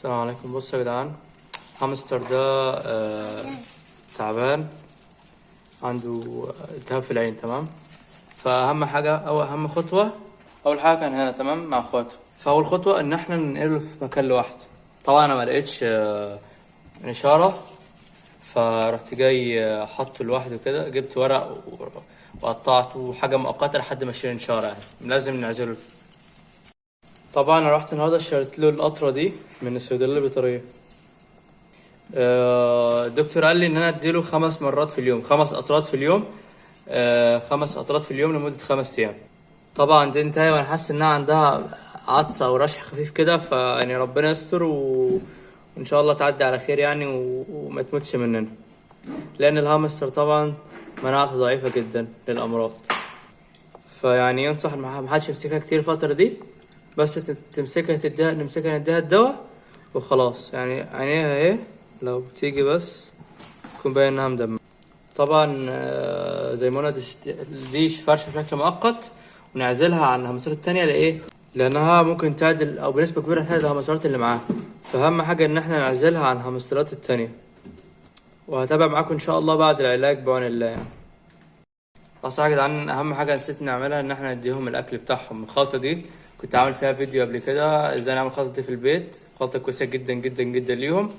السلام عليكم. بصوا يا جدعان، هامستر ده تعبان، عنده التهاب في العين. تمام. فاهم حاجه او اهم خطوه، اول حاجه كان هنا تمام مع اخواته. فاول خطوه ان احنا ننقله في مكان لوحده. طبعا انا ما لقيتش اشاره، فرحت جاي حطه لوحده كده. جبت ورق وقطعته حاجه مؤقته لحد ما اشيل الاشاره، يعني لازم نعزله. طبعا انا رحت النهارده اشتريت له القطره دي من الصيدليه البيطريه. الدكتور قال لي ان انا اديله 5 مرات في اليوم، 5 قطرات في اليوم. 5 قطرات في اليوم لمدة 5 ايام. طبعا دي انتهى وانا حاسس انها عندها عطس او رشح خفيف كده، فيعني ربنا يستر وان شاء الله تعدي على خير يعني وما تموتش مننا، لان الهامستر طبعا مناعته ضعيفة جدا للامراض. فيعني ينصح ان محدش يمسكها كتير الفترة دي، بس نمسكها نديها الدواء وخلاص. يعني عينيها اهي لو بتيجي بس تكون باين انها مدمرة. طبعا زي ما قلنا دي فرشة بشكل مؤقت، ونعزلها عن الهمسات التانية لإيه؟ لأنها ممكن تعدل أو بنسبة كبيرة تعدل الهمسات اللي معاها. فأهم حاجة إن احنا نعزلها عن الهمسترات التانية. وهتابع معاكم إن شاء الله بعد العلاج بعون الله يعني. أصلا يا جدعان، أهم حاجة نسيت نعملها إن احنا نديهم الأكل بتاعهم. الخلطة دي كنت عامل فيها فيديو قبل كده ازاي نعمل الخلطة دي في البيت. خلطة كويسة جدا جدا جدا ليهم.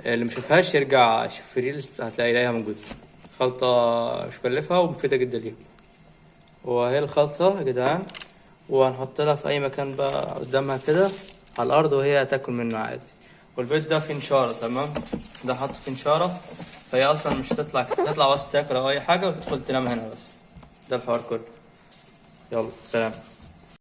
اللي مشافهاش يرجع يشوف ريلز، هتلاقيها موجودة. خلطة مش مكلفة ومفيدة جدا ليهم. وهي الخلطة يا جدعان، وهنحط لها في أي مكان بقى قدامها كده على الأرض وهي هتاكل منه عادي. والبيت ده فيه نشارة، تمام. ده حاطط فيه نشارة، فهي أصلا مش تطلع بس تاكل أو أي حاجة وتدخل تنام هنا بس. ده الحوار كله. يلا سلام.